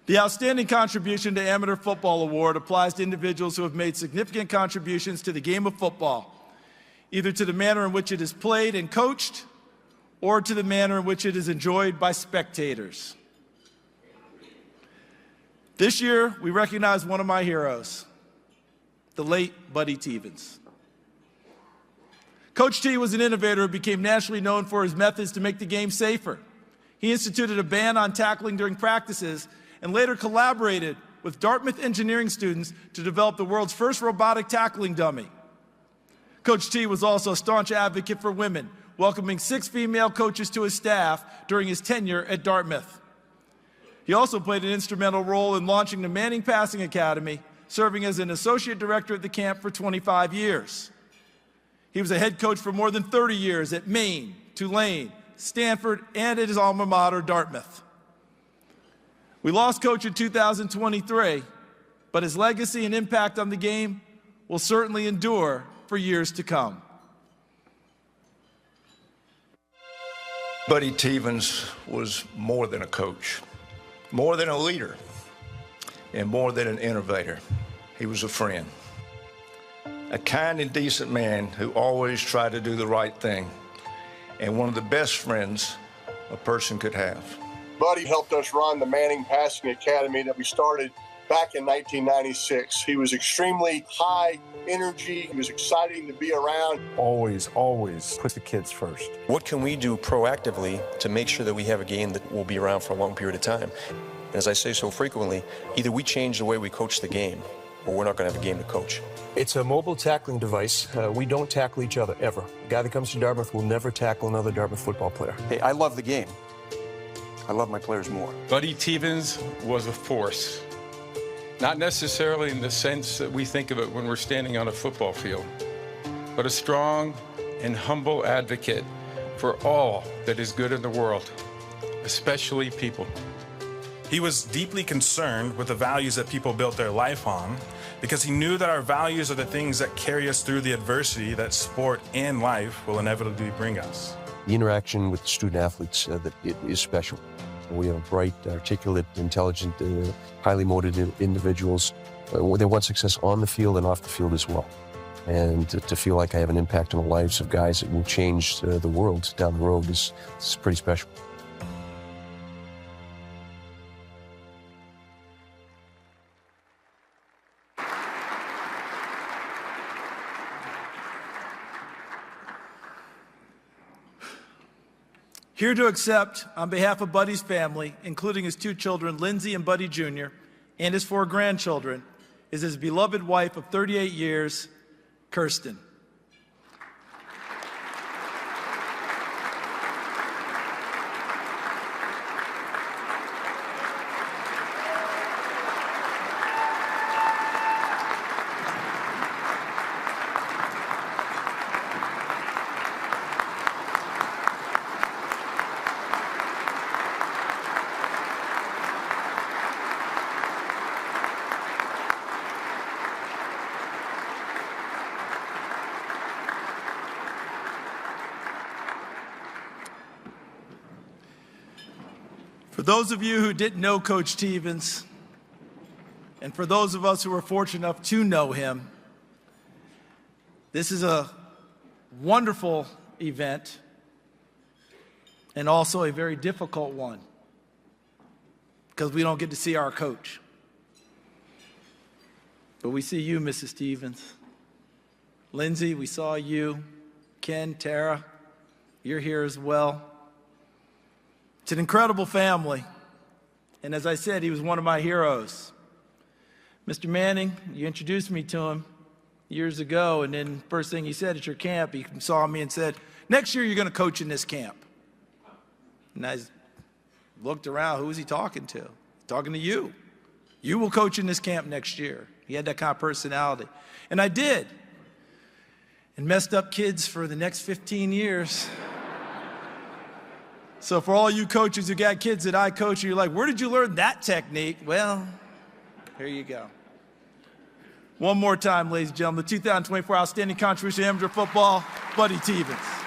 The Outstanding Contribution to Amateur Football Award applies to individuals who have made significant contributions to the game of football, either to the manner in which it is played and coached, or to the manner in which it is enjoyed by spectators. This year, we recognize one of my heroes, the late Buddy Teevens. Coach T was an innovator who became nationally known for his methods to make the game safer. He instituted a ban on tackling during practices and later collaborated with Dartmouth engineering students to develop the world's first robotic tackling dummy. Coach T was also a staunch advocate for women, welcoming 6 female coaches to his staff during his tenure at Dartmouth. He also played an instrumental role in launching the Manning Passing Academy, serving as an associate director at the camp for 25 years. He was a head coach for more than 30 years at Maine, Tulane, Stanford, and at his alma mater, Dartmouth. We lost Coach in 2023, but his legacy and impact on the game will certainly endure for years to come. Buddy Teevens was more than a coach, more than a leader, and more than an innovator. He was a friend. A kind and decent man who always tried to do the right thing, and one of the best friends a person could have. Buddy helped us run the Manning Passing Academy that we started back in 1996. He was extremely high energy. He was exciting to be around. Always put the kids first. What can we do proactively to make sure that we have a game that will be around for a long period of time? And as I say so frequently, either we change the way we coach the game, or we're not going to have a game to coach. It's a mobile tackling device. We don't tackle each other, ever. The guy that comes to Dartmouth will never tackle another Dartmouth football player. Hey, I love the game. I love my players more. Buddy Teevens was a force. Not necessarily in the sense that we think of it when we're standing on a football field, but a strong and humble advocate for all that is good in the world, especially people. He was deeply concerned with the values that people built their life on, because he knew that our values are the things that carry us through the adversity that sport and life will inevitably bring us. The interaction with the student athletes that it is special. We have bright, articulate, intelligent, highly motivated individuals. They want success on the field and off the field as well. And to feel like I have an impact on the lives of guys that will change the world down the road is pretty special. Here to accept, on behalf of Buddy's family, including his 2 children, Lindsay and Buddy Jr., and his 4 grandchildren, is his beloved wife of 38 years, Kirsten. For those of you who didn't know Coach Teevens, and for those of us who are fortunate enough to know him, this is a wonderful event and also a very difficult one because we don't get to see our coach. But we see you, Mrs. Teevens. Lindsay, we saw you. Ken, Tara, you're here as well. It's an incredible family, and as I said, he was one of my heroes. Mr. Manning, you introduced me to him years ago, and then first thing he said at your camp, he saw me and said, "Next year you're going to coach in this camp." And I looked around, who was he talking to? Talking to you. You will coach in this camp next year. He had that kind of personality. And I did. And messed up kids for the next 15 years. So for all you coaches who got kids that I coach, and you're like, where did you learn that technique? Well, here you go. One more time, ladies and gentlemen, the 2024 Outstanding Contribution to Amateur Football, Buddy Teevens.